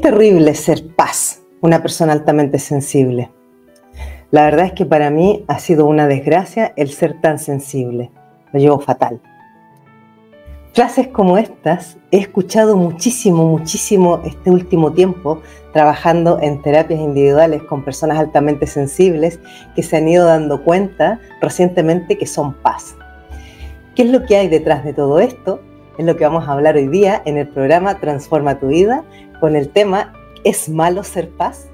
terrible ser Paz, una persona altamente sensible. La verdad es que para mí ha sido una desgracia el ser tan sensible. Lo llevo fatal. Frases como estas he escuchado muchísimo este último tiempo trabajando en terapias individuales con personas altamente sensibles que se han ido dando cuenta recientemente que son Paz. ¿Qué es lo que hay detrás de todo esto? Es lo que vamos a hablar hoy día en el programa Transforma tu Vida con el tema ¿Es malo ser Paz?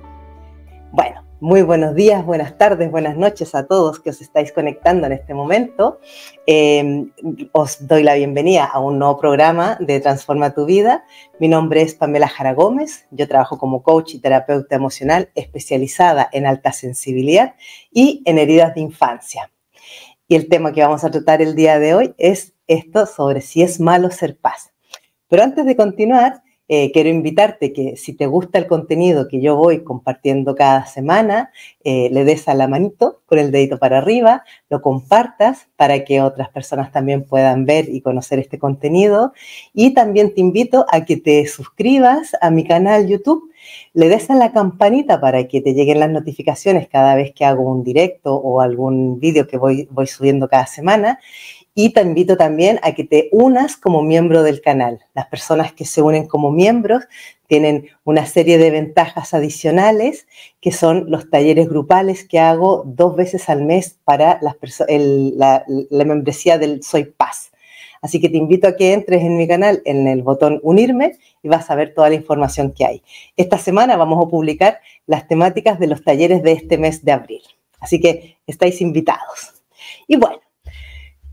Bueno, muy buenos días, buenas tardes, buenas noches a todos que os estáis conectando en este momento. Os doy la bienvenida a un nuevo programa de Transforma tu Vida. Mi nombre es Pamela Jara Gómez. Yo trabajo como coach y terapeuta emocional especializada en alta sensibilidad y en heridas de infancia. Y el tema que vamos a tratar el día de hoy es esto sobre si es malo ser Paz. Pero antes de continuar, quiero invitarte que si te gusta el contenido que yo voy compartiendo cada semana, le des a la manito con el dedito para arriba, lo compartas para que otras personas también puedan ver y conocer este contenido. Y también te invito a que te suscribas a mi canal YouTube, le des a la campanita para que te lleguen las notificaciones cada vez que hago un directo o algún vídeo que voy subiendo cada semana. Y te invito también a que te unas como miembro del canal. Las personas que se unen como miembros tienen una serie de ventajas adicionales, que son los talleres grupales que hago 2 veces al mes para la membresía del Soy Paz. Así que te invito a que entres en mi canal en el botón unirme y vas a ver toda la información que hay. Esta semana vamos a publicar las temáticas de los talleres de este mes de abril. Así que estáis invitados. Y bueno,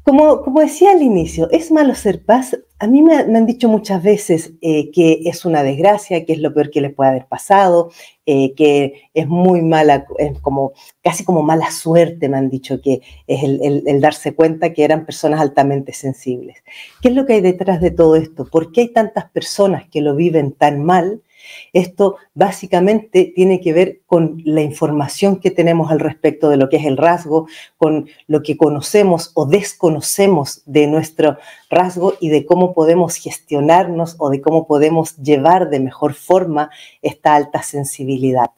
como decía al inicio, ¿es malo ser Paz? A mí me han dicho muchas veces que es una desgracia, que es lo peor que les puede haber pasado, que es muy mala, casi como mala suerte, me han dicho, que es el darse cuenta que eran personas altamente sensibles. ¿Qué es lo que hay detrás de todo esto? ¿Por qué hay tantas personas que lo viven tan mal? Esto básicamente tiene que ver con la información que tenemos al respecto de lo que es el rasgo, con lo que conocemos o desconocemos de nuestro rasgo y de cómo podemos gestionarnos o de cómo podemos llevar de mejor forma esta alta sensibilidad.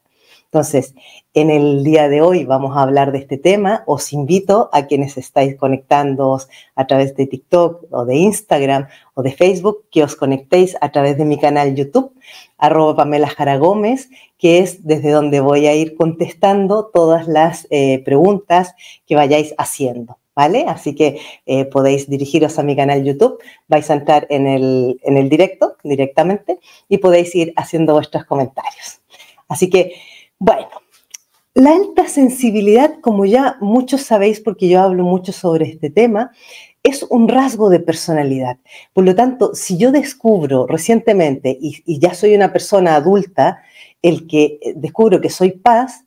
Entonces, en el día de hoy vamos a hablar de este tema. Os invito a quienes estáis conectándoos a través de TikTok o de Instagram o de Facebook, que os conectéis a través de mi canal YouTube, @Pamela Jara Gómez, que es desde donde voy a ir contestando todas las preguntas que vayáis haciendo, ¿vale? Así que podéis dirigiros a mi canal YouTube, vais a entrar en el directamente, y podéis ir haciendo vuestros comentarios. Así que, bueno, la alta sensibilidad, como ya muchos sabéis porque yo hablo mucho sobre este tema, es un rasgo de personalidad. Por lo tanto, si yo descubro recientemente, y ya soy una persona adulta, el que descubro que soy Paz,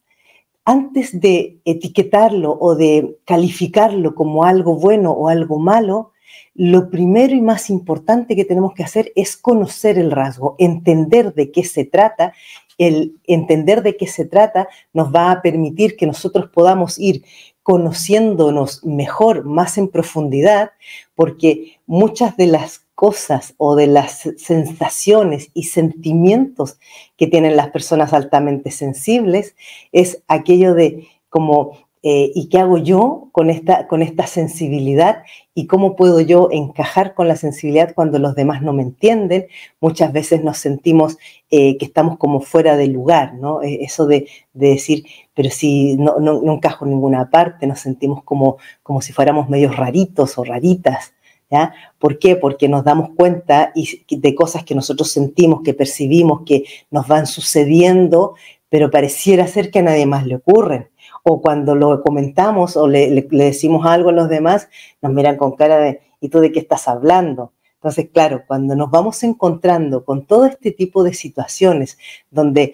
antes de etiquetarlo o de calificarlo como algo bueno o algo malo, lo primero y más importante que tenemos que hacer es conocer el rasgo, entender de qué se trata. El entender de qué se trata nos va a permitir que nosotros podamos ir conociéndonos mejor, más en profundidad, porque muchas de las cosas o de las sensaciones y sentimientos que tienen las personas altamente sensibles es aquello de como ¿y qué hago yo con esta sensibilidad? ¿Y cómo puedo yo encajar con la sensibilidad cuando los demás no me entienden? Muchas veces nos sentimos que estamos como fuera de lugar, ¿no? Eso de decir, pero si no encajo en ninguna parte, nos sentimos como si fuéramos medios raritos o raritas, ¿ya? ¿Por qué? Porque nos damos cuenta de cosas que nosotros sentimos, que percibimos, que nos van sucediendo, pero pareciera ser que a nadie más le ocurren. O cuando lo comentamos o le decimos algo a los demás, nos miran con cara de ¿y tú de qué estás hablando? Entonces, claro, cuando nos vamos encontrando con todo este tipo de situaciones, donde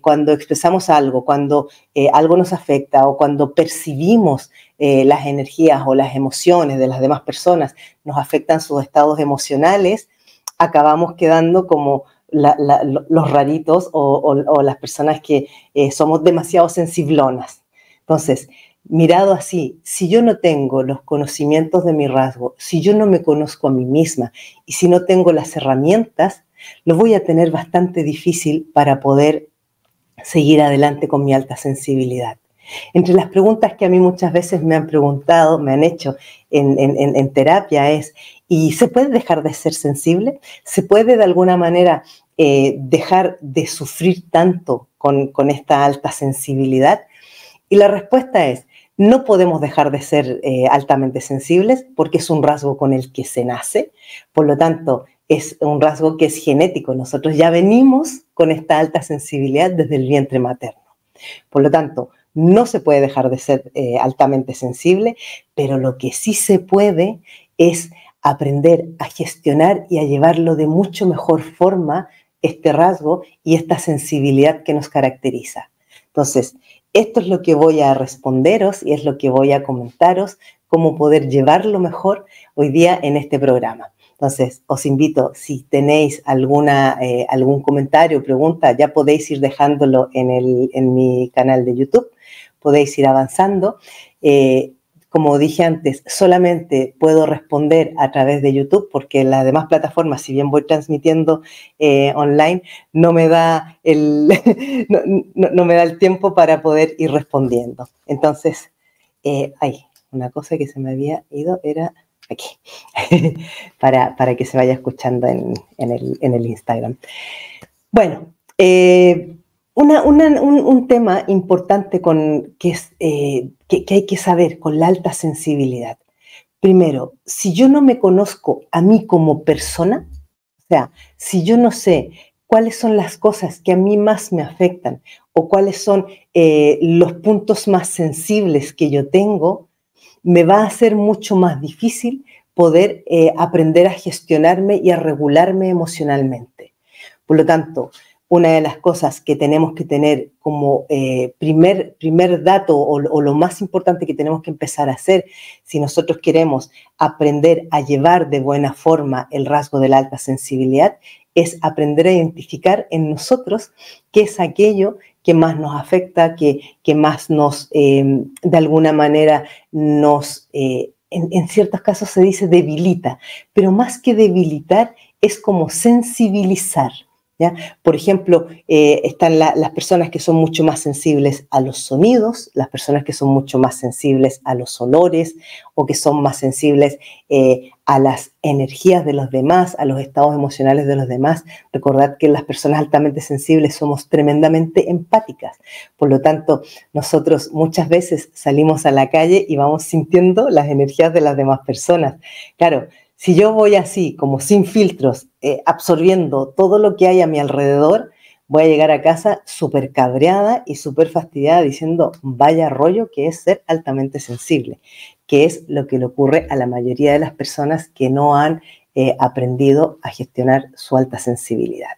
cuando expresamos algo, cuando algo nos afecta o cuando percibimos las energías o las emociones de las demás personas, nos afectan sus estados emocionales, acabamos quedando como los raritos o las personas que somos demasiado sensiblonas. Entonces, mirado así, si yo no tengo los conocimientos de mi rasgo, si yo no me conozco a mí misma y si no tengo las herramientas, lo voy a tener bastante difícil para poder seguir adelante con mi alta sensibilidad. Entre las preguntas que a mí muchas veces me han preguntado, me han hecho en terapia es, ¿y se puede dejar de ser sensible? ¿Se puede de alguna manera dejar de sufrir tanto con esta alta sensibilidad? Y la respuesta es, no podemos dejar de ser altamente sensibles porque es un rasgo con el que se nace, por lo tanto, es un rasgo que es genético. Nosotros ya venimos con esta alta sensibilidad desde el vientre materno. Por lo tanto, no se puede dejar de ser altamente sensible, pero lo que sí se puede es aprender a gestionar y a llevarlo de mucho mejor forma, este rasgo y esta sensibilidad que nos caracteriza. Entonces, esto es lo que voy a responderos y es lo que voy a comentaros, cómo poder llevarlo mejor hoy día en este programa. Entonces, os invito, si tenéis algún comentario o pregunta, ya podéis ir dejándolo en mi canal de YouTube, podéis ir avanzando. Como dije antes, solamente puedo responder a través de YouTube porque las demás plataformas, si bien voy transmitiendo online, no me da no me da el tiempo para poder ir respondiendo. Entonces, una cosa que se me había ido era aquí, para que se vaya escuchando en el Instagram. Bueno, un tema importante que hay que saber con la alta sensibilidad. Primero, si yo no me conozco a mí como persona, o sea, si yo no sé cuáles son las cosas que a mí más me afectan o cuáles son los puntos más sensibles que yo tengo, me va a ser mucho más difícil poder aprender a gestionarme y a regularme emocionalmente. Por lo tanto, una de las cosas que tenemos que tener como primer dato o lo más importante que tenemos que empezar a hacer si nosotros queremos aprender a llevar de buena forma el rasgo de la alta sensibilidad es aprender a identificar en nosotros qué es aquello que más nos afecta, que más nos, de alguna manera, en ciertos casos se dice debilita, pero más que debilitar es como sensibilizar. ¿Ya? Por ejemplo, están las personas que son mucho más sensibles a los sonidos, las personas que son mucho más sensibles a los olores o que son más sensibles a las energías de los demás, a los estados emocionales de los demás. Recordad que las personas altamente sensibles somos tremendamente empáticas. Por lo tanto, nosotros muchas veces salimos a la calle y vamos sintiendo las energías de las demás personas. Claro, si yo voy así, como sin filtros, absorbiendo todo lo que hay a mi alrededor, voy a llegar a casa súper cabreada y súper fastidiada diciendo, vaya rollo que es ser altamente sensible, que es lo que le ocurre a la mayoría de las personas que no han aprendido a gestionar su alta sensibilidad.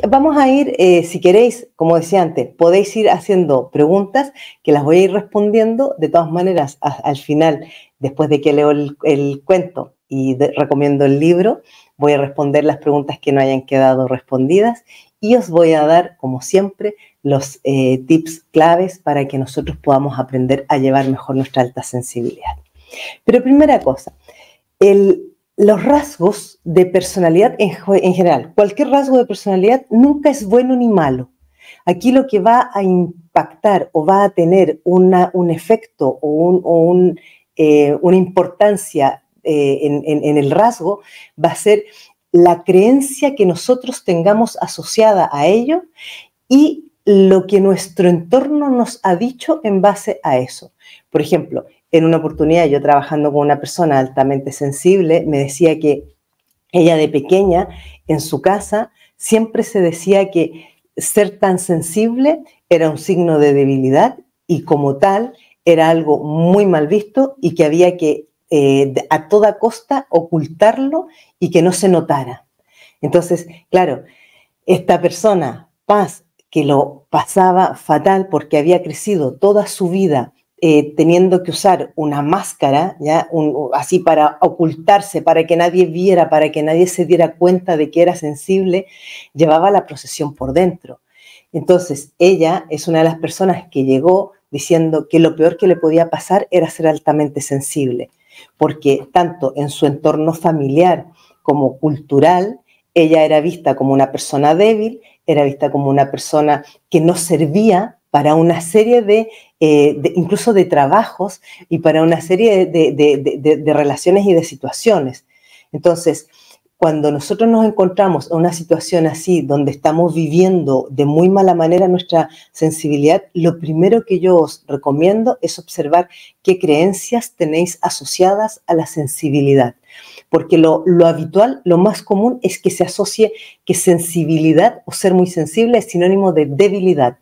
Vamos a ir, si queréis, como decía antes, podéis ir haciendo preguntas que las voy a ir respondiendo. De todas maneras, al final, después de que leo el cuento y recomiendo el libro, voy a responder las preguntas que no hayan quedado respondidas y os voy a dar, como siempre, los tips claves para que nosotros podamos aprender a llevar mejor nuestra alta sensibilidad. Pero primera cosa, los rasgos de personalidad en general, cualquier rasgo de personalidad nunca es bueno ni malo. Aquí lo que va a impactar o va a tener un efecto o una importancia en el rasgo va a ser la creencia que nosotros tengamos asociada a ello y lo que nuestro entorno nos ha dicho en base a eso. Por ejemplo, en una oportunidad yo trabajando con una persona altamente sensible me decía que ella de pequeña en su casa siempre se decía que ser tan sensible era un signo de debilidad y como tal era algo muy mal visto y que había que a toda costa ocultarlo y que no se notara. Entonces, claro, esta persona, Paz, que lo pasaba fatal porque había crecido toda su vida teniendo que usar una máscara, ¿ya? Así para ocultarse, para que nadie viera, para que nadie se diera cuenta de que era sensible, llevaba la procesión por dentro. Entonces, ella es una de las personas que llegó diciendo que lo peor que le podía pasar era ser altamente sensible, porque tanto en su entorno familiar como cultural, ella era vista como una persona débil, era vista como una persona que no servía para una serie incluso de trabajos y para una serie de relaciones y de situaciones. Entonces, cuando nosotros nos encontramos en una situación así, donde estamos viviendo de muy mala manera nuestra sensibilidad, lo primero que yo os recomiendo es observar qué creencias tenéis asociadas a la sensibilidad. Porque lo habitual, lo más común es que se asocie que sensibilidad o ser muy sensible es sinónimo de debilidad,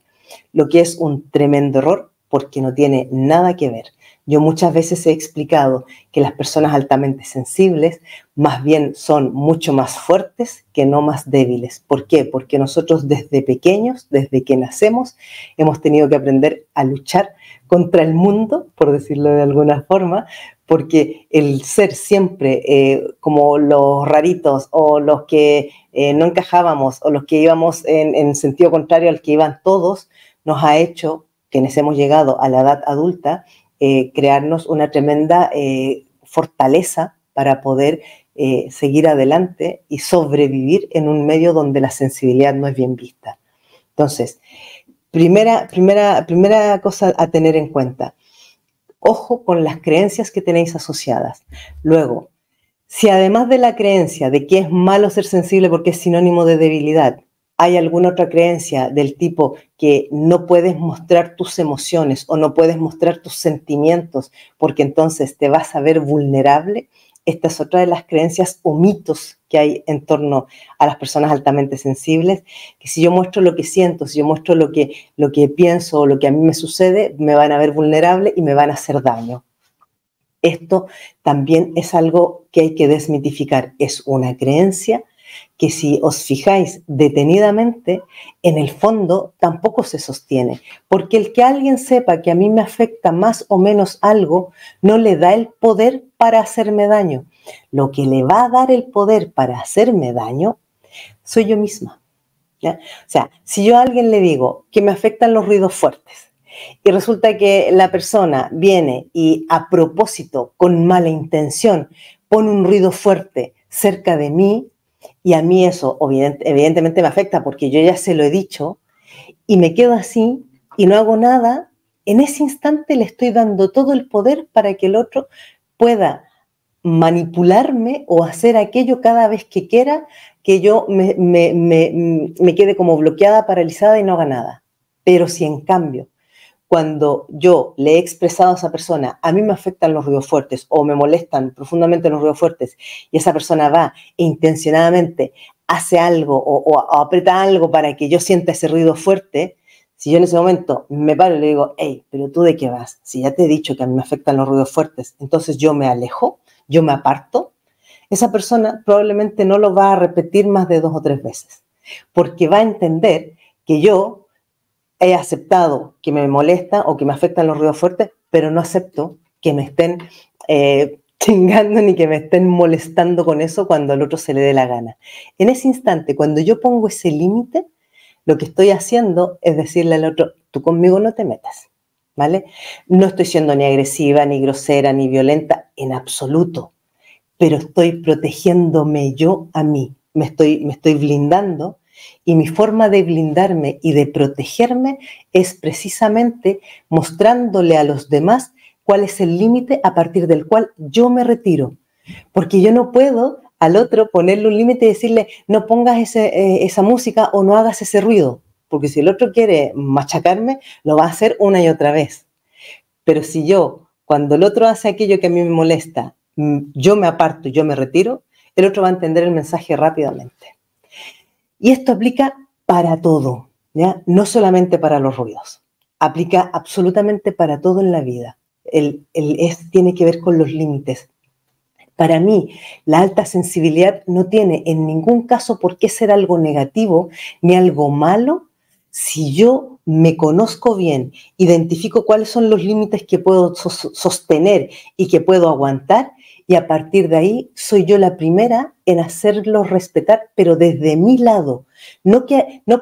lo que es un tremendo error porque no tiene nada que ver. Yo muchas veces he explicado que las personas altamente sensibles más bien son mucho más fuertes que no más débiles. ¿Por qué? Porque nosotros desde pequeños, desde que nacemos, hemos tenido que aprender a luchar contra el mundo, por decirlo de alguna forma, porque el ser siempre como los raritos o los que no encajábamos o los que íbamos en sentido contrario al que iban todos, nos ha hecho, quienes hemos llegado a la edad adulta, crearnos una tremenda fortaleza para poder seguir adelante y sobrevivir en un medio donde la sensibilidad no es bien vista. Entonces, primera cosa a tener en cuenta, ojo con las creencias que tenéis asociadas. Luego, si además de la creencia de que es malo ser sensible porque es sinónimo de debilidad, hay alguna otra creencia del tipo que no puedes mostrar tus emociones o no puedes mostrar tus sentimientos porque entonces te vas a ver vulnerable, esta es otra de las creencias o mitos que hay en torno a las personas altamente sensibles, que si yo muestro lo que siento, si yo muestro lo que pienso o lo que a mí me sucede, me van a ver vulnerable y me van a hacer daño. Esto también es algo que hay que desmitificar. Es una creencia que si os fijáis detenidamente, en el fondo tampoco se sostiene. Porque el que alguien sepa que a mí me afecta más o menos algo, no le da el poder para hacerme daño. Lo que le va a dar el poder para hacerme daño soy yo misma, ¿ya? O sea, si yo a alguien le digo que me afectan los ruidos fuertes, y resulta que la persona viene y a propósito, con mala intención, pone un ruido fuerte cerca de mí y a mí eso evidentemente me afecta porque yo ya se lo he dicho y me quedo así y no hago nada, en ese instante le estoy dando todo el poder para que el otro pueda manipularme o hacer aquello cada vez que quiera que yo me quede como bloqueada, paralizada y no haga nada. Pero si en cambio cuando yo le he expresado a esa persona, a mí me afectan los ruidos fuertes o me molestan profundamente los ruidos fuertes y esa persona va e intencionadamente hace algo o aprieta algo para que yo sienta ese ruido fuerte, si yo en ese momento me paro y le digo, hey, pero ¿tú de qué vas? Si ya te he dicho que a mí me afectan los ruidos fuertes, entonces yo me alejo, yo me aparto, esa persona probablemente no lo va a repetir más de 2 o 3 veces, porque va a entender que yo he aceptado que me molesta o que me afectan los ruidos fuertes, pero no acepto que me estén chingando ni que me estén molestando con eso cuando al otro se le dé la gana. En ese instante, cuando yo pongo ese límite, lo que estoy haciendo es decirle al otro, tú conmigo no te metas, ¿vale? No estoy siendo ni agresiva, ni grosera, ni violenta, en absoluto, pero estoy protegiéndome yo a mí, me estoy blindando. Y mi forma de blindarme y de protegerme es precisamente mostrándole a los demás cuál es el límite a partir del cual yo me retiro. Porque yo no puedo al otro ponerle un límite y decirle no pongas esa música o no hagas ese ruido. Porque si el otro quiere machacarme, lo va a hacer una y otra vez. Pero si yo, cuando el otro hace aquello que a mí me molesta, yo me aparto y yo me retiro, el otro va a entender el mensaje rápidamente. Y esto aplica para todo, ¿ya? No solamente para los ruidos, aplica absolutamente para todo en la vida. Tiene que ver con los límites. Para mí, la alta sensibilidad no tiene en ningún caso por qué ser algo negativo ni algo malo si yo me conozco bien, identifico cuáles son los límites que puedo sostener y que puedo aguantar y a partir de ahí soy yo la primera en hacerlo respetar, pero desde mi lado. No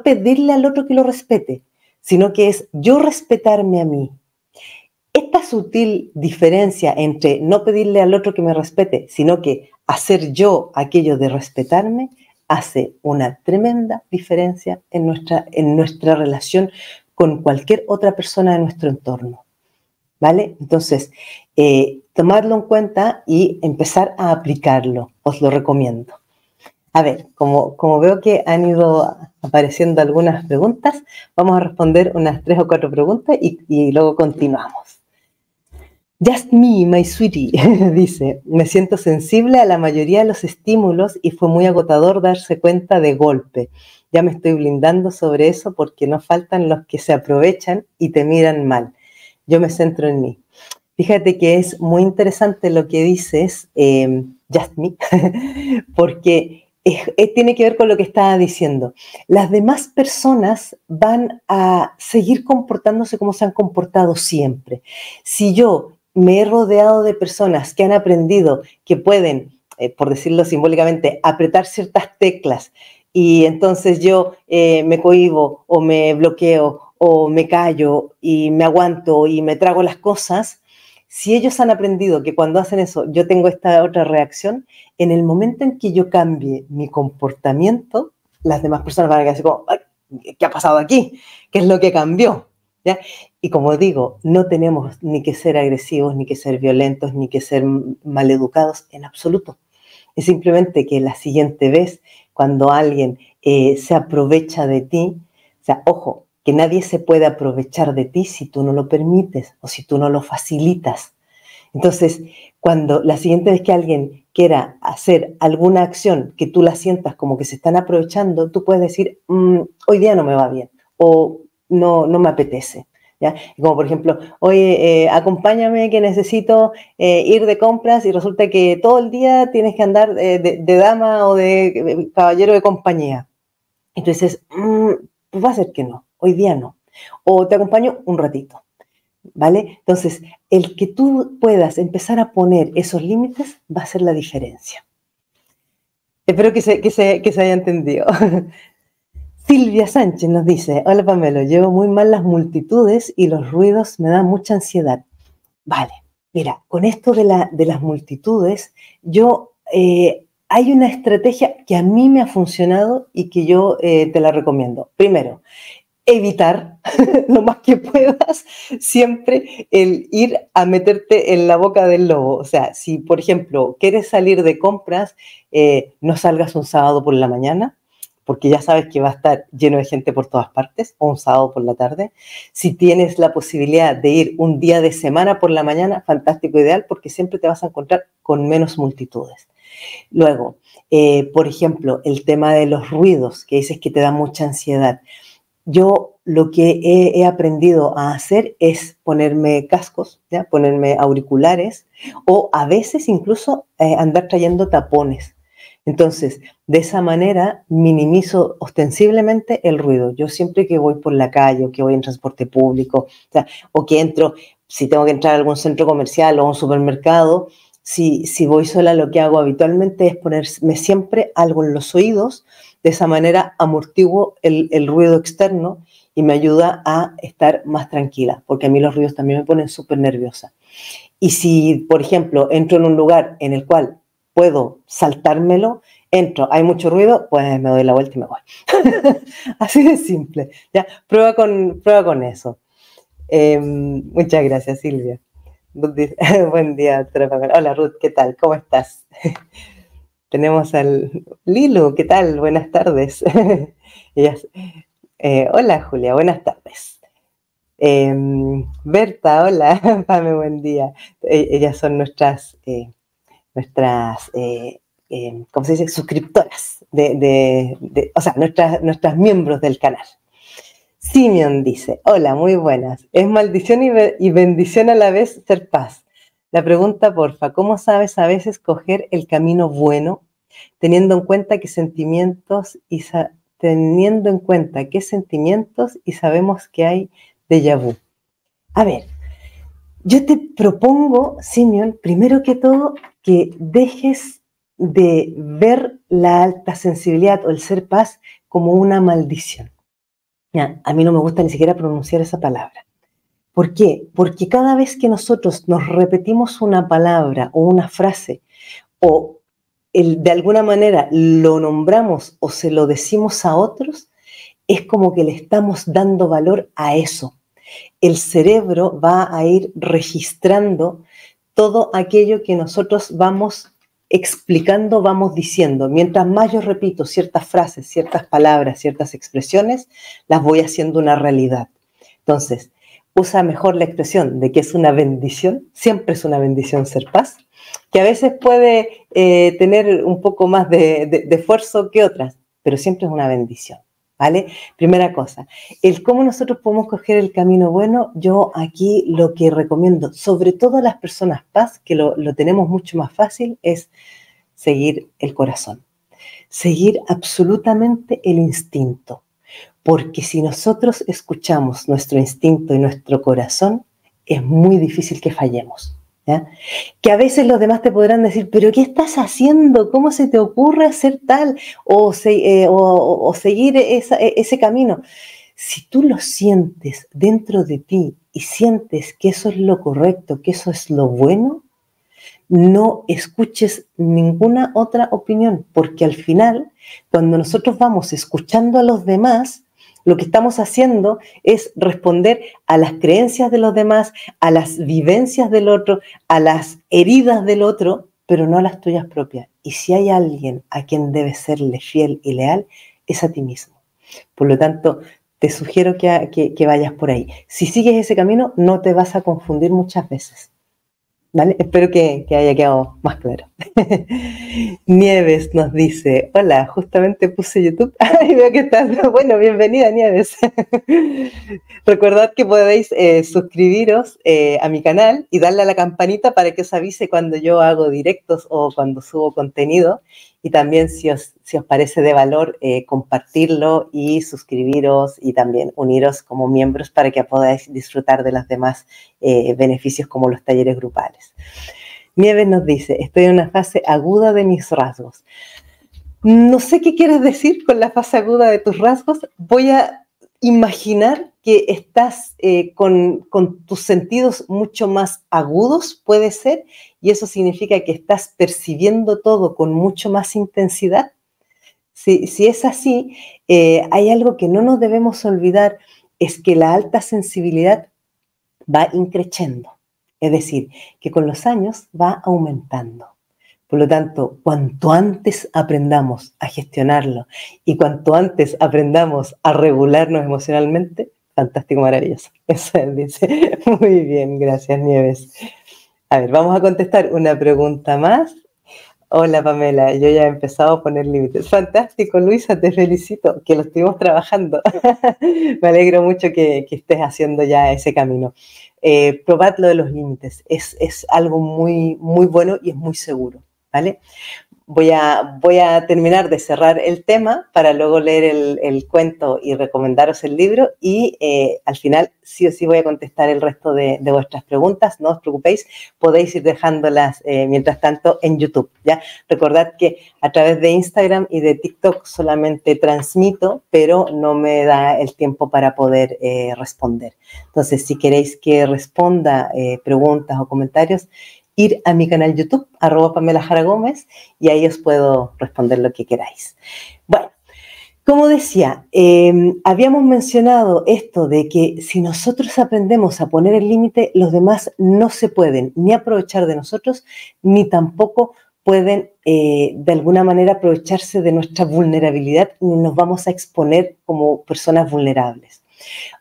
pedirle al otro que lo respete, sino que es yo respetarme a mí. Esta sutil diferencia entre no pedirle al otro que me respete, sino que hacer yo aquello de respetarme hace una tremenda diferencia en nuestra relación con cualquier otra persona de nuestro entorno, ¿vale? Entonces, tomarlo en cuenta y empezar a aplicarlo, os lo recomiendo. A ver, como veo que han ido apareciendo algunas preguntas, vamos a responder unas 3 o 4 preguntas y luego continuamos. Just me, my sweetie, dice, me siento sensible a la mayoría de los estímulos y fue muy agotador darse cuenta de golpe. Ya me estoy blindando sobre eso porque no faltan los que se aprovechan y te miran mal. Yo me centro en mí. Fíjate que es muy interesante lo que dices, Just me, porque tiene que ver con lo que estaba diciendo. Las demás personas van a seguir comportándose como se han comportado siempre. Si yo me he rodeado de personas que han aprendido que pueden, por decirlo simbólicamente, apretar ciertas teclas y entonces yo me cohíbo o me bloqueo o me callo y me aguanto y me trago las cosas, si ellos han aprendido que cuando hacen eso yo tengo esta otra reacción, en el momento en que yo cambie mi comportamiento, las demás personas van a quedar así como, ¿qué ha pasado aquí? ¿Qué es lo que cambió? ¿Ya? Y como digo, no tenemos ni que ser agresivos, ni que ser violentos, ni que ser maleducados en absoluto. Es simplemente que la siguiente vez, cuando alguien se aprovecha de ti, o sea, ojo, que nadie se puede aprovechar de ti si tú no lo permites o si tú no lo facilitas. Entonces, cuando la siguiente vez que alguien quiera hacer alguna acción que tú la sientas como que se están aprovechando, tú puedes decir, hoy día no me va bien o no me apetece. ¿Ya? Como por ejemplo, oye, acompáñame que necesito ir de compras y resulta que todo el día tienes que andar de dama o de caballero de compañía. Y tú dices, pues va a ser que no, hoy día no. O te acompaño un ratito, ¿vale? Entonces, el que tú puedas empezar a poner esos límites va a ser la diferencia. Espero que se haya entendido. Silvia Sánchez nos dice, hola Pamelo, llevo muy mal las multitudes y los ruidos me dan mucha ansiedad. Vale, mira, con esto de las multitudes, hay una estrategia que a mí me ha funcionado y que yo te la recomiendo. Primero, evitar lo más que puedas siempre el ir a meterte en la boca del lobo. O sea, si por ejemplo quieres salir de compras, no salgas un sábado por la mañana, porque ya sabes que va a estar lleno de gente por todas partes, o un sábado por la tarde. Si tienes la posibilidad de ir un día de semana por la mañana, fantástico, ideal, porque siempre te vas a encontrar con menos multitudes. Luego, por ejemplo, el tema de los ruidos, que dices que te da mucha ansiedad. Yo lo que he aprendido a hacer es ponerme cascos, ¿ya? Ponerme auriculares o a veces incluso andar trayendo tapones. Entonces, de esa manera minimizo ostensiblemente el ruido. Yo siempre que voy por la calle o que voy en transporte público, o que entro, si tengo que entrar a algún centro comercial o a un supermercado, si voy sola, lo que hago habitualmente es ponerme siempre algo en los oídos. De esa manera amortiguo el ruido externo y me ayuda a estar más tranquila, porque a mí los ruidos también me ponen súper nerviosa. Y si, por ejemplo, entro en un lugar en el cual puedo saltármelo, entro, hay mucho ruido, pues me doy la vuelta y me voy. Así de simple. ¿Ya? Prueba con eso. Muchas gracias, Silvia. Buen día, doctora Pamela. Hola, Ruth, ¿qué tal? ¿Cómo estás? Tenemos al Lilu, ¿qué tal? Buenas tardes. Hola, Julia, buenas tardes. Berta, hola, Pame, buen día. Ellas son nuestras ¿cómo se dice? Suscriptoras, o sea, nuestras miembros del canal. Simeon dice, hola, muy buenas. Es maldición y bendición a la vez ser paz. La pregunta, porfa, ¿cómo sabes a veces coger el camino bueno, teniendo en cuenta qué sentimientos y sabemos que hay déjà vu? A ver, yo te propongo, Simeon, primero que todo, que dejes de ver la alta sensibilidad o el ser paz como una maldición. Ya, a mí no me gusta ni siquiera pronunciar esa palabra. ¿Por qué? Porque cada vez que nosotros nos repetimos una palabra o una frase o de alguna manera lo nombramos o se lo decimos a otros, es como que le estamos dando valor a eso. El cerebro va a ir registrando todo aquello que nosotros vamos explicando, vamos diciendo. Mientras más yo repito ciertas frases, ciertas palabras, ciertas expresiones, las voy haciendo una realidad. Entonces, usa mejor la expresión de que es una bendición, siempre es una bendición ser paz, que a veces puede tener un poco más de esfuerzo que otras, pero siempre es una bendición, ¿vale? Primera cosa, el cómo nosotros podemos coger el camino bueno, yo aquí lo que recomiendo, sobre todo a las personas paz, que lo tenemos mucho más fácil, es seguir el corazón, seguir absolutamente el instinto. Porque si nosotros escuchamos nuestro instinto y nuestro corazón, es muy difícil que fallemos, ¿ya? Que a veces los demás te podrán decir, pero ¿qué estás haciendo? ¿Cómo se te ocurre hacer tal? O seguir ese camino. Si tú lo sientes dentro de ti y sientes que eso es lo correcto, que eso es lo bueno, no escuches ninguna otra opinión, porque al final, cuando nosotros vamos escuchando a los demás, lo que estamos haciendo es responder a las creencias de los demás, a las vivencias del otro, a las heridas del otro, pero no a las tuyas propias. Y si hay alguien a quien debes serle fiel y leal, es a ti mismo. Por lo tanto, te sugiero que vayas por ahí. Si sigues ese camino, no te vas a confundir muchas veces. ¿Vale? Espero que haya quedado más claro. Nieves nos dice, hola, justamente puse YouTube. Ay, veo que estás. Bueno, bienvenida, Nieves. Recordad que podéis suscribiros a mi canal y darle a la campanita para que os avise cuando yo hago directos o cuando subo contenido. Y también si os parece de valor, compartirlo y suscribiros y también uniros como miembros para que podáis disfrutar de los demás beneficios como los talleres grupales. Nieves nos dice, estoy en una fase aguda de mis rasgos. No sé qué quieres decir con la fase aguda de tus rasgos. Voy a imaginar que estás con tus sentidos mucho más agudos, puede ser, y eso significa que estás percibiendo todo con mucho más intensidad. Si es así, hay algo que no nos debemos olvidar, es que la alta sensibilidad va increciendo, es decir, que con los años va aumentando. Por lo tanto, cuanto antes aprendamos a gestionarlo y cuanto antes aprendamos a regularnos emocionalmente, fantástico, maravilloso. Eso dice. Muy bien, gracias, Nieves. A ver, vamos a contestar una pregunta más. Hola, Pamela, yo ya he empezado a poner límites. Fantástico, Luisa, te felicito, que lo estuvimos trabajando. Me alegro mucho que estés haciendo ya ese camino. Probad lo de los límites, es algo muy, muy bueno y es muy seguro, ¿vale? Voy a terminar de cerrar el tema para luego leer el cuento y recomendaros el libro y al final sí o sí voy a contestar el resto de vuestras preguntas. No os preocupéis, podéis ir dejándolas mientras tanto en YouTube, ¿ya? Recordad que a través de Instagram y de TikTok solamente transmito, pero no me da el tiempo para poder responder. Entonces, si queréis que responda preguntas o comentarios, ir a mi canal YouTube, @PamelaJaraGómez, y ahí os puedo responder lo que queráis. Bueno, como decía, habíamos mencionado esto de que si nosotros aprendemos a poner el límite, los demás no se pueden ni aprovechar de nosotros, ni tampoco pueden de alguna manera aprovecharse de nuestra vulnerabilidad, ni nos vamos a exponer como personas vulnerables.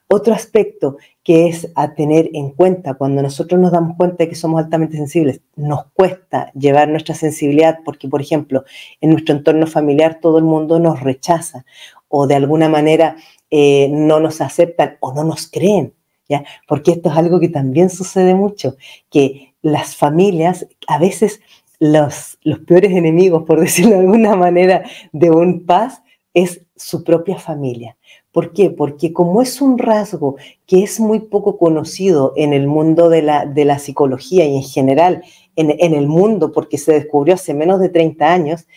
Otro aspecto que es a tener en cuenta cuando nosotros nos damos cuenta de que somos altamente sensibles, nos cuesta llevar nuestra sensibilidad porque, por ejemplo, en nuestro entorno familiar todo el mundo nos rechaza o de alguna manera no nos aceptan o no nos creen, ¿ya? Porque esto es algo que también sucede mucho, que las familias, a veces los peores enemigos, por decirlo de alguna manera, de un paz es su propia familia. ¿Por qué? Porque como es un rasgo que es muy poco conocido en el mundo de la psicología y en general en el mundo, porque se descubrió hace menos de 30 años,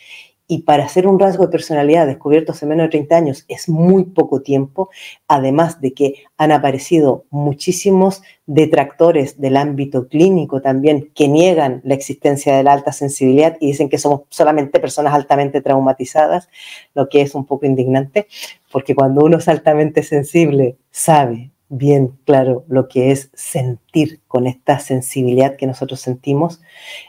y para hacer un rasgo de personalidad descubierto hace menos de 30 años es muy poco tiempo, además de que han aparecido muchísimos detractores del ámbito clínico también que niegan la existencia de la alta sensibilidad y dicen que somos solamente personas altamente traumatizadas, lo que es un poco indignante, porque cuando uno es altamente sensible sabe bien claro lo que es sentir con esta sensibilidad que nosotros sentimos.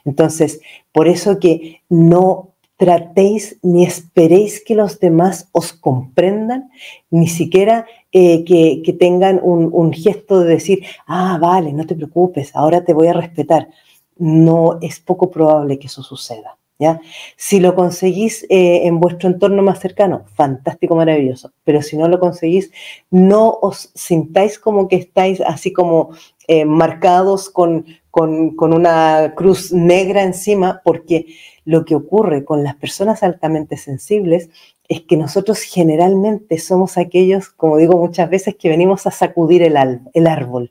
Entonces, por eso que no tratéis ni esperéis que los demás os comprendan, ni siquiera que tengan un gesto de decir, ah, vale, no te preocupes, ahora te voy a respetar. No, es poco probable que eso suceda, ¿ya? Si lo conseguís en vuestro entorno más cercano, fantástico, maravilloso, pero si no lo conseguís, no os sintáis como que estáis así como marcados con una cruz negra encima, porque lo que ocurre con las personas altamente sensibles es que nosotros generalmente somos aquellos, como digo muchas veces, que venimos a sacudir el árbol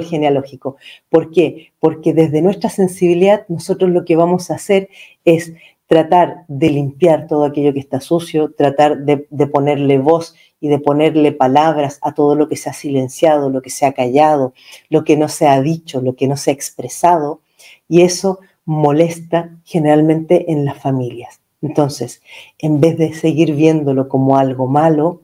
genealógico. ¿Por qué? Porque desde nuestra sensibilidad nosotros lo que vamos a hacer es tratar de limpiar todo aquello que está sucio, tratar de ponerle voz y de ponerle palabras a todo lo que se ha silenciado, lo que se ha callado, lo que no se ha dicho, lo que no se ha expresado, y eso molesta generalmente en las familias. Entonces, en vez de seguir viéndolo como algo malo,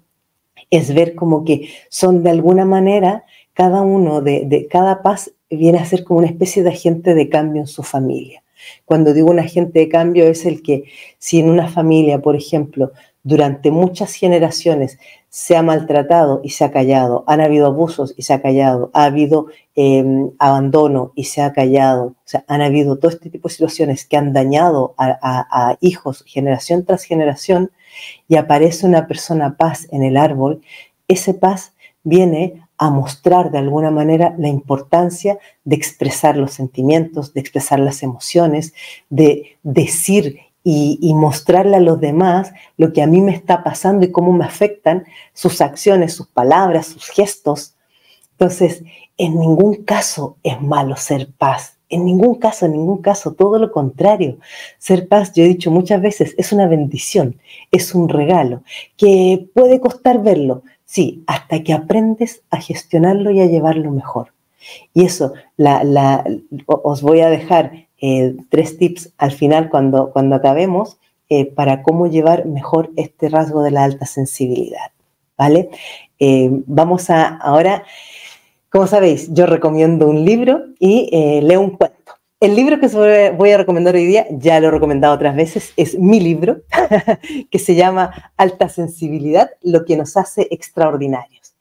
es ver como que son de alguna manera, cada uno de cada paz viene a ser como una especie de agente de cambio en su familia. Cuando digo un agente de cambio es el que, si en una familia, por ejemplo, durante muchas generaciones se ha maltratado y se ha callado, han habido abusos y se ha callado, ha habido abandono y se ha callado, o sea, han habido todo este tipo de situaciones que han dañado a hijos generación tras generación, y aparece una persona paz en el árbol, ese paz viene a mostrar de alguna manera la importancia de expresar los sentimientos, de expresar las emociones, de decir y mostrarle a los demás lo que a mí me está pasando y cómo me afectan sus acciones, sus palabras, sus gestos. Entonces, en ningún caso es malo ser paz. En ningún caso, todo lo contrario. Ser paz, yo he dicho muchas veces, es una bendición, es un regalo, que puede costar verlo, sí, hasta que aprendes a gestionarlo y a llevarlo mejor. Y eso, os voy a dejar 3 tips al final cuando acabemos para cómo llevar mejor este rasgo de la alta sensibilidad, ¿vale? Vamos a ahora... Como sabéis, yo recomiendo un libro y leo un cuento. El libro que voy a recomendar hoy día, ya lo he recomendado otras veces, es mi libro, que se llama Alta Sensibilidad, lo que nos hace extraordinarios.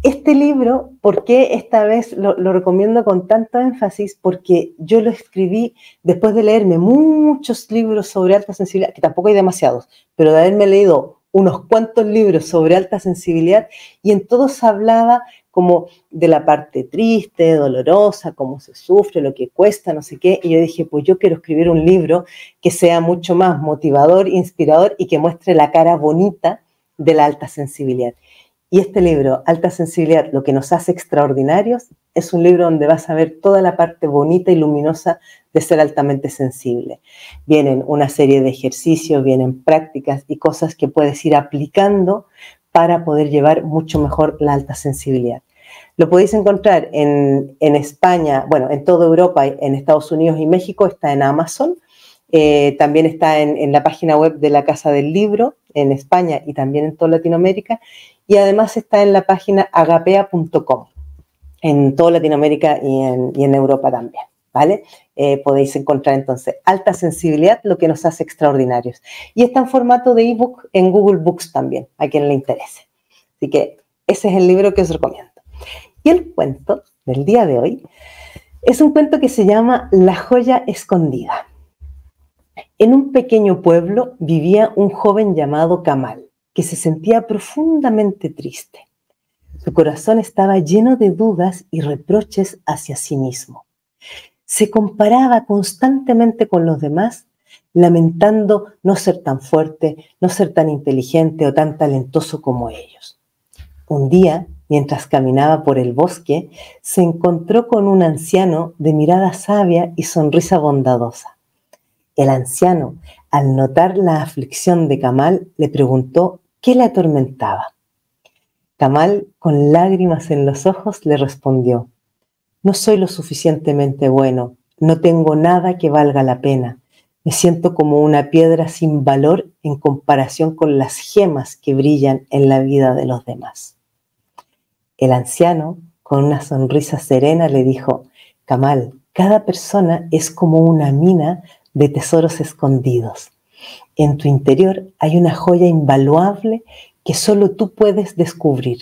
Este libro, ¿por qué esta vez lo recomiendo con tanto énfasis? Porque yo lo escribí después de leerme muchos libros sobre alta sensibilidad, que tampoco hay demasiados, pero de haberme leído unos cuantos libros sobre alta sensibilidad, y en todos hablaba como de la parte triste, dolorosa, cómo se sufre, lo que cuesta, no sé qué, y yo dije, pues yo quiero escribir un libro que sea mucho más motivador, inspirador y que muestre la cara bonita de la alta sensibilidad. Y este libro, Alta Sensibilidad, lo que nos hace extraordinarios, es un libro donde vas a ver toda la parte bonita y luminosa de ser altamente sensible. Vienen una serie de ejercicios, vienen prácticas y cosas que puedes ir aplicando para poder llevar mucho mejor la alta sensibilidad. Lo podéis encontrar en España, bueno, en toda Europa, en Estados Unidos y México, está en Amazon. También está en la página web de la Casa del Libro, en España y también en toda Latinoamérica. Y además está en la página agapea.com, en toda Latinoamérica y en Europa también, ¿vale? Podéis encontrar entonces Alta Sensibilidad, lo que nos hace extraordinarios. Y está en formato de ebook en Google Books también, a quien le interese. Así que ese es el libro que os recomiendo. Y el cuento del día de hoy es un cuento que se llama La joya escondida. En un pequeño pueblo vivía un joven llamado Kamal, que se sentía profundamente triste. Su corazón estaba lleno de dudas y reproches hacia sí mismo. Se comparaba constantemente con los demás, lamentando no ser tan fuerte, no ser tan inteligente o tan talentoso como ellos. Un día, mientras caminaba por el bosque, se encontró con un anciano de mirada sabia y sonrisa bondadosa. El anciano, al notar la aflicción de Kamal, le preguntó qué le atormentaba. Kamal, con lágrimas en los ojos, le respondió: no soy lo suficientemente bueno, no tengo nada que valga la pena. Me siento como una piedra sin valor en comparación con las gemas que brillan en la vida de los demás. El anciano, con una sonrisa serena, le dijo: Kamal, cada persona es como una mina de tesoros escondidos. En tu interior hay una joya invaluable que solo tú puedes descubrir.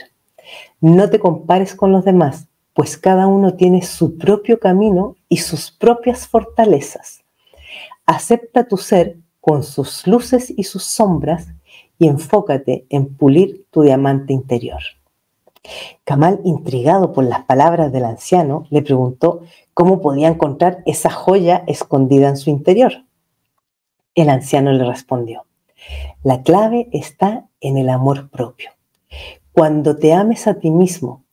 No te compares con los demás, pues cada uno tiene su propio camino y sus propias fortalezas. Acepta tu ser con sus luces y sus sombras y enfócate en pulir tu diamante interior. Kamal, intrigado por las palabras del anciano, le preguntó cómo podía encontrar esa joya escondida en su interior. El anciano le respondió: la clave está en el amor propio. Cuando te ames a ti mismo,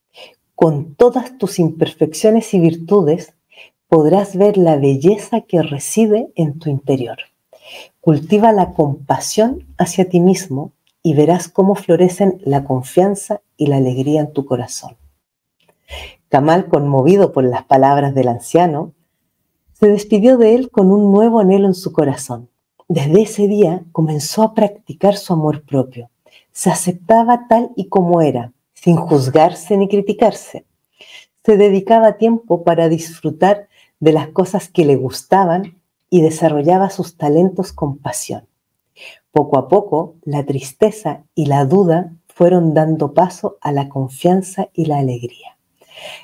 con todas tus imperfecciones y virtudes, podrás ver la belleza que reside en tu interior. Cultiva la compasión hacia ti mismo y verás cómo florecen la confianza y la alegría en tu corazón. Kamal, conmovido por las palabras del anciano, se despidió de él con un nuevo anhelo en su corazón. Desde ese día comenzó a practicar su amor propio. Se aceptaba tal y como era, sin juzgarse ni criticarse. Se dedicaba tiempo para disfrutar de las cosas que le gustaban y desarrollaba sus talentos con pasión. Poco a poco, la tristeza y la duda fueron dando paso a la confianza y la alegría.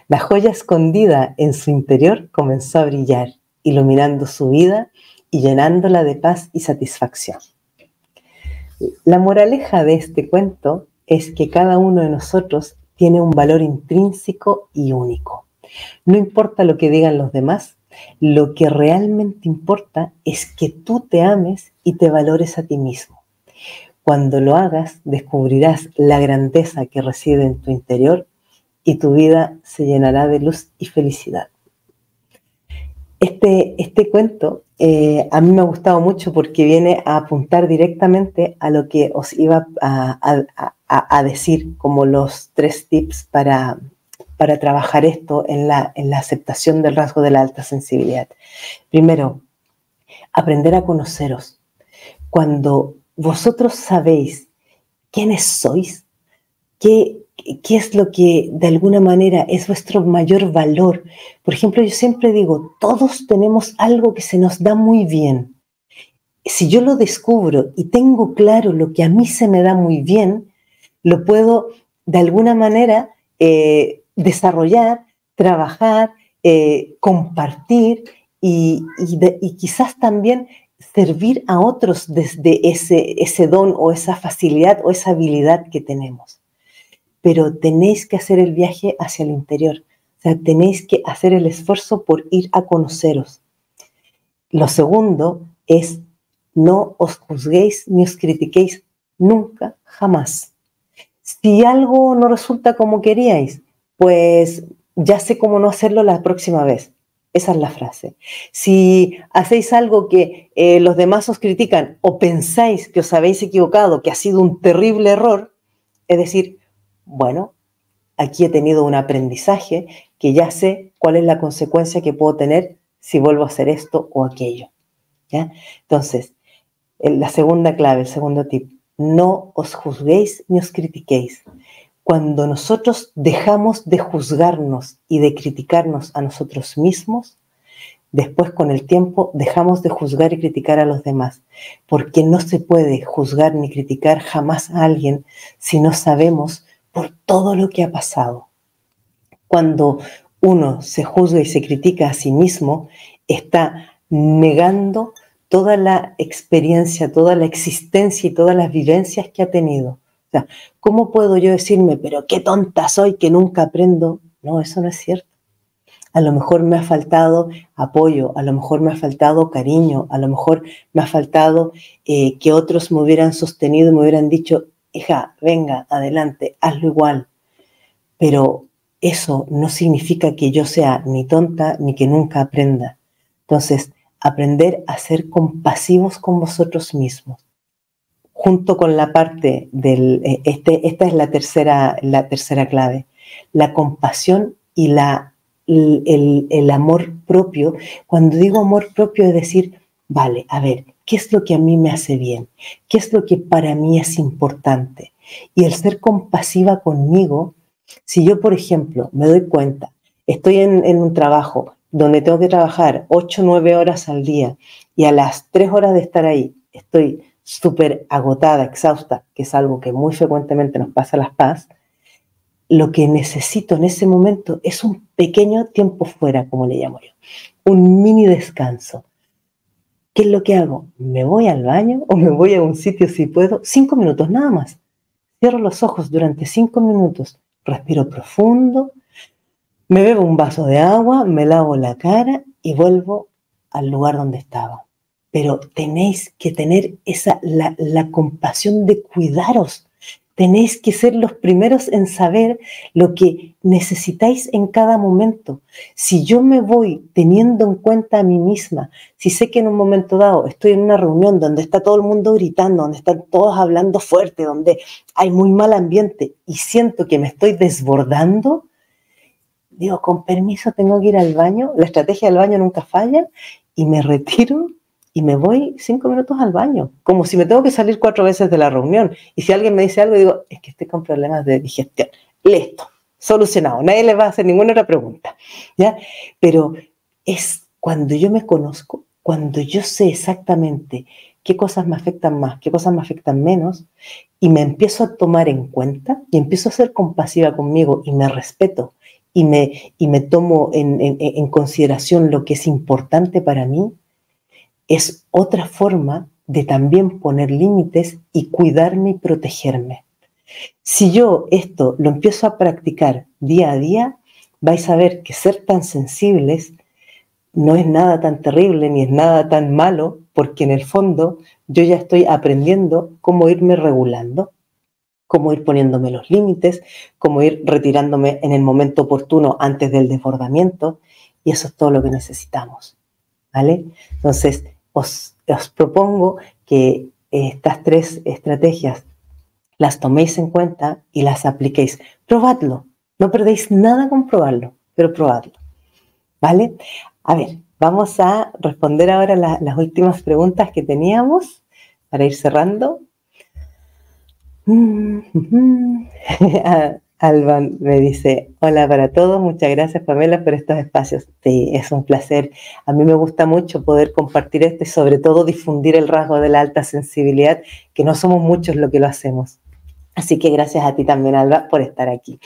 La joya escondida en su interior comenzó a brillar, iluminando su vida y llenándola de paz y satisfacción. La moraleja de este cuento es que cada uno de nosotros tiene un valor intrínseco y único. No importa lo que digan los demás, lo que realmente importa es que tú te ames y te valores a ti mismo. Cuando lo hagas, descubrirás la grandeza que reside en tu interior y tu vida se llenará de luz y felicidad. Este cuento a mí me ha gustado mucho porque viene a apuntar directamente a lo que os iba a decir como los 3 tips para trabajar esto en la aceptación del rasgo de la alta sensibilidad. Primero, aprender a conoceros. Cuando vosotros sabéis quiénes sois, qué es lo que de alguna manera es vuestro mayor valor. Por ejemplo, yo siempre digo, todos tenemos algo que se nos da muy bien. Si yo lo descubro y tengo claro lo que a mí se me da muy bien, lo puedo de alguna manera desarrollar, trabajar, compartir y quizás también servir a otros desde ese don o esa facilidad o esa habilidad que tenemos. Pero tenéis que hacer el viaje hacia el interior. O sea, tenéis que hacer el esfuerzo por ir a conoceros. Lo segundo es: no os juzguéis ni os critiquéis nunca, jamás. Si algo no resulta como queríais, pues ya sé cómo no hacerlo la próxima vez. Esa es la frase. Si hacéis algo que los demás os critican o pensáis que os habéis equivocado, que ha sido un terrible error, es decir, bueno, aquí he tenido un aprendizaje que ya sé cuál es la consecuencia que puedo tener si vuelvo a hacer esto o aquello. ¿Ya? Entonces, la segunda clave, el segundo tip: no os juzguéis ni os critiquéis. Cuando nosotros dejamos de juzgarnos y de criticarnos a nosotros mismos, después con el tiempo dejamos de juzgar y criticar a los demás, porque no se puede juzgar ni criticar jamás a alguien si no sabemos por todo lo que ha pasado. Cuando uno se juzga y se critica a sí mismo, está negando toda la experiencia, toda la existencia y todas las vivencias que ha tenido. O sea, ¿cómo puedo yo decirme, pero qué tonta soy que nunca aprendo? No, eso no es cierto. A lo mejor me ha faltado apoyo, a lo mejor me ha faltado cariño, a lo mejor me ha faltado que otros me hubieran sostenido y me hubieran dicho: hija, venga, adelante, hazlo igual. Pero eso no significa que yo sea ni tonta ni que nunca aprenda. Entonces, aprender a ser compasivos con vosotros mismos. Junto con la parte del, esta es la tercera clave, la compasión y el amor propio. Cuando digo amor propio es decir, vale, a ver, ¿qué es lo que a mí me hace bien? ¿Qué es lo que para mí es importante? Y el ser compasiva conmigo, si yo, por ejemplo, me doy cuenta, estoy en un trabajo donde tengo que trabajar 8 o 9 horas al día y a las 3 horas de estar ahí estoy súper agotada, exhausta, que es algo que muy frecuentemente nos pasa a las PAS, lo que necesito en ese momento es un pequeño tiempo fuera, como le llamo yo, un mini descanso. ¿Qué es lo que hago? Me voy al baño o me voy a un sitio si puedo, 5 minutos nada más. Cierro los ojos durante 5 minutos, respiro profundo, me bebo un vaso de agua, me lavo la cara y vuelvo al lugar donde estaba. Pero tenéis que tener la compasión de cuidaros. Tenéis que ser los primeros en saber lo que necesitáis en cada momento. Si yo me voy teniendo en cuenta a mí misma, si sé que en un momento dado estoy en una reunión donde está todo el mundo gritando, donde están todos hablando fuerte, donde hay muy mal ambiente y siento que me estoy desbordando, digo, con permiso, tengo que ir al baño, la estrategia del baño nunca falla, y me retiro y me voy 5 minutos al baño, como si me tengo que salir 4 veces de la reunión. Y si alguien me dice algo, digo, es que estoy con problemas de digestión. Listo, solucionado, nadie le va a hacer ninguna otra pregunta, ¿ya? Pero es cuando yo me conozco, cuando yo sé exactamente qué cosas me afectan más, qué cosas me afectan menos, y me empiezo a tomar en cuenta y empiezo a ser compasiva conmigo y me respeto y me tomo en consideración lo que es importante para mí, es otra forma de también poner límites y cuidarme y protegerme. Si yo esto lo empiezo a practicar día a día, vais a ver que ser tan sensibles no es nada tan terrible ni es nada tan malo, porque en el fondo yo ya estoy aprendiendo cómo irme regulando, cómo ir poniéndome los límites, cómo ir retirándome en el momento oportuno antes del desbordamiento, y eso es todo lo que necesitamos, ¿vale? Entonces, os propongo que estas 3 estrategias las toméis en cuenta y las apliquéis. Probadlo, no perdéis nada con probarlo, pero probadlo, ¿vale? A ver, vamos a responder ahora las últimas preguntas que teníamos para ir cerrando. Alban me dice, hola para todos, muchas gracias Pamela por estos espacios. Sí, es un placer. A mí me gusta mucho poder compartir esto y sobre todo difundir el rasgo de la alta sensibilidad, que no somos muchos los que lo hacemos. Así que gracias a ti también, Alba, por estar aquí,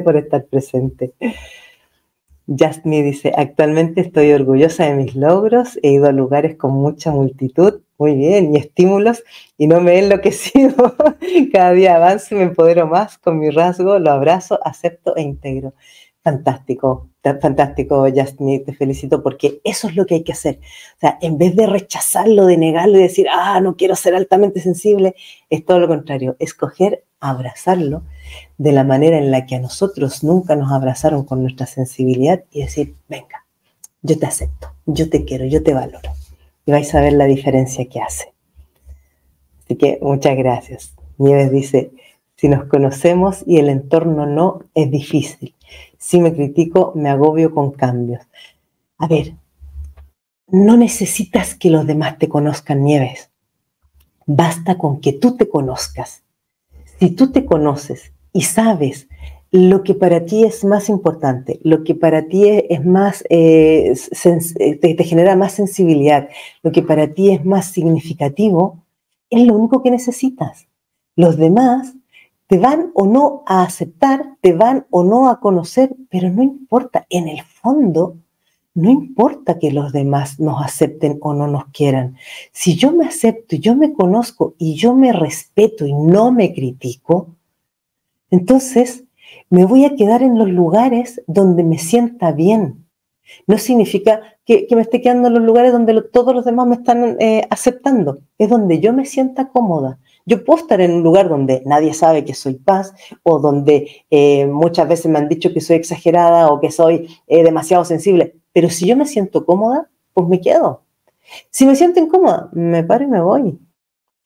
por estar presente. Just Me dice, actualmente estoy orgullosa de mis logros, he ido a lugares con mucha multitud, muy bien, y estímulos, y no me he enloquecido. Cada día avanzo y me empodero más con mi rasgo, lo abrazo, acepto e integro. Fantástico, fantástico, Just Me, te felicito, porque eso es lo que hay que hacer. O sea, en vez de rechazarlo, de negarlo y decir, no quiero ser altamente sensible, es todo lo contrario, escoger abrazarlo de la manera en la que a nosotros nunca nos abrazaron con nuestra sensibilidad y decir, venga, yo te acepto, yo te quiero, yo te valoro. Y vais a ver la diferencia que hace. Así que muchas gracias. Nieves dice, si nos conocemos y el entorno no, es difícil. Si me critico, me agobio con cambios. A ver, no necesitas que los demás te conozcan, Nieves. Basta con que tú te conozcas. Si tú te conoces y sabes lo que para ti es más importante, lo que para ti es más, te genera más sensibilidad, lo que para ti es más significativo, es lo único que necesitas. Los demás te van o no a aceptar, te van o no a conocer, pero no importa. En el fondo, no importa que los demás nos acepten o no nos quieran. Si yo me acepto, yo me conozco y yo me respeto y no me critico, entonces me voy a quedar en los lugares donde me sienta bien. No significa que me esté quedando en los lugares donde todos los demás me están aceptando. Es donde yo me sienta cómoda. Yo puedo estar en un lugar donde nadie sabe que soy paz o donde muchas veces me han dicho que soy exagerada o que soy demasiado sensible. Pero si yo me siento cómoda, pues me quedo. Si me siento incómoda, me paro y me voy.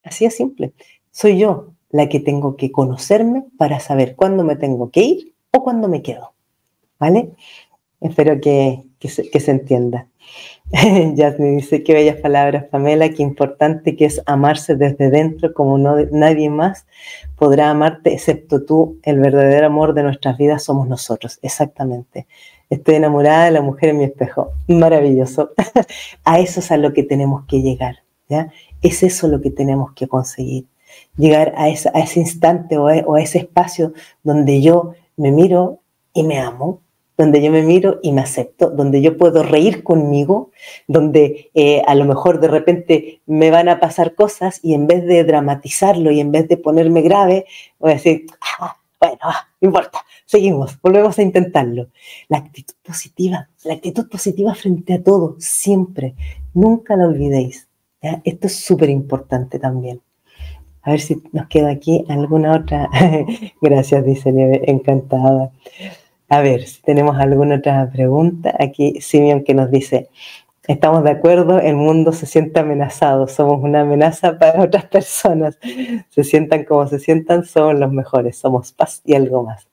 Así es simple. Soy yo la que tengo que conocerme para saber cuándo me tengo que ir o cuándo me quedo. ¿Vale? Espero que se entienda. Yasmin dice, qué bellas palabras, Pamela, qué importante que es amarse desde dentro como nadie más podrá amarte excepto tú. El verdadero amor de nuestras vidas somos nosotros, exactamente. Estoy enamorada de la mujer en mi espejo, maravilloso. A eso es a lo que tenemos que llegar, ¿ya? Es eso lo que tenemos que conseguir, llegar a ese instante o a ese espacio donde yo me miro y me amo, donde yo me miro y me acepto, donde yo puedo reír conmigo, donde a lo mejor de repente me van a pasar cosas y en vez de dramatizarlo y en vez de ponerme grave, voy a decir, bueno, no importa, seguimos, volvemos a intentarlo. La actitud positiva frente a todo, siempre, nunca la olvidéis, ¿ya? Esto es súper importante también. A ver si nos queda aquí alguna otra. Gracias, dice Nieve, encantada. A ver, si tenemos alguna otra pregunta. Aquí Simeon que nos dice, estamos de acuerdo, el mundo se siente amenazado, somos una amenaza para otras personas. Se sientan como se sientan, somos los mejores, somos paz y algo más.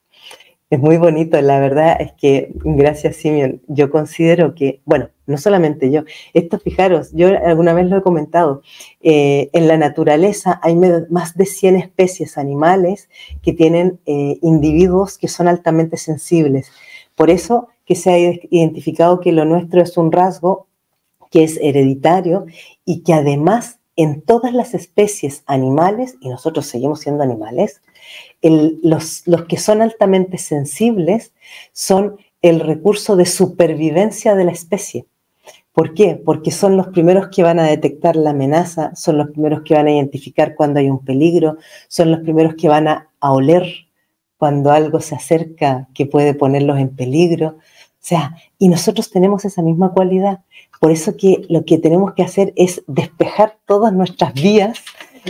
Es muy bonito, la verdad es que, gracias Simeon, yo considero que, bueno, no solamente yo, esto fijaros, yo alguna vez lo he comentado, en la naturaleza hay más de 100 especies animales que tienen individuos que son altamente sensibles. Por eso que se ha identificado que lo nuestro es un rasgo que es hereditario y que además en todas las especies animales, y nosotros seguimos siendo animales, los que son altamente sensibles son el recurso de supervivencia de la especie. ¿Por qué? Porque son los primeros que van a detectar la amenaza, son los primeros que van a identificar cuando hay un peligro, son los primeros que van a oler cuando algo se acerca que puede ponerlos en peligro. O sea, y nosotros tenemos esa misma cualidad. Por eso que lo que tenemos que hacer es despejar todas nuestras vías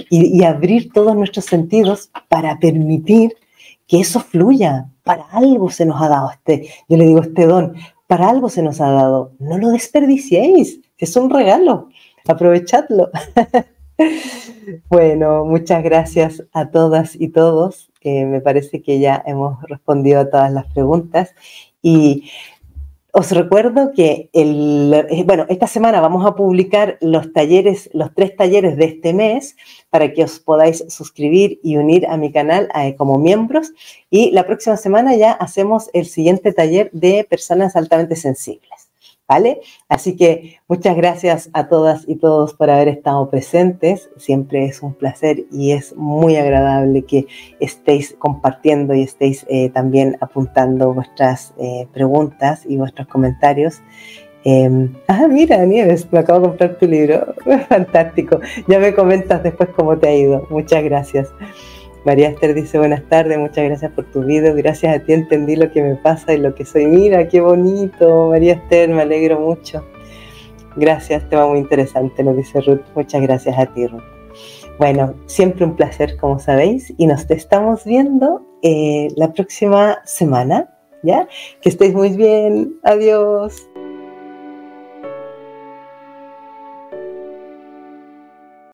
y abrir todos nuestros sentidos para permitir que eso fluya. Para algo se nos ha dado yo le digo este don, para algo se nos ha dado. No lo desperdiciéis, es un regalo, aprovechadlo. Bueno, muchas gracias a todas y todos. Me parece que ya hemos respondido a todas las preguntas y os recuerdo que esta semana vamos a publicar los 3 talleres de este mes para que os podáis suscribir y unir a mi canal como miembros. Y la próxima semana ya hacemos el siguiente taller de personas altamente sensibles, ¿vale? Así que muchas gracias a todas y todos por haber estado presentes. Siempre es un placer y es muy agradable que estéis compartiendo y estéis también apuntando vuestras preguntas y vuestros comentarios. Mira, Nieves, me acabo de comprar tu libro. Fantástico. Ya me comentas después cómo te ha ido. Muchas gracias. María Esther dice, buenas tardes, muchas gracias por tu video, gracias a ti entendí lo que me pasa y lo que soy. Mira, qué bonito, María Esther, me alegro mucho. Gracias, tema muy interesante, nos dice Ruth. Muchas gracias a ti, Ruth. Bueno, siempre un placer, como sabéis, y nos estamos viendo la próxima semana, ¿ya? Que estéis muy bien, adiós.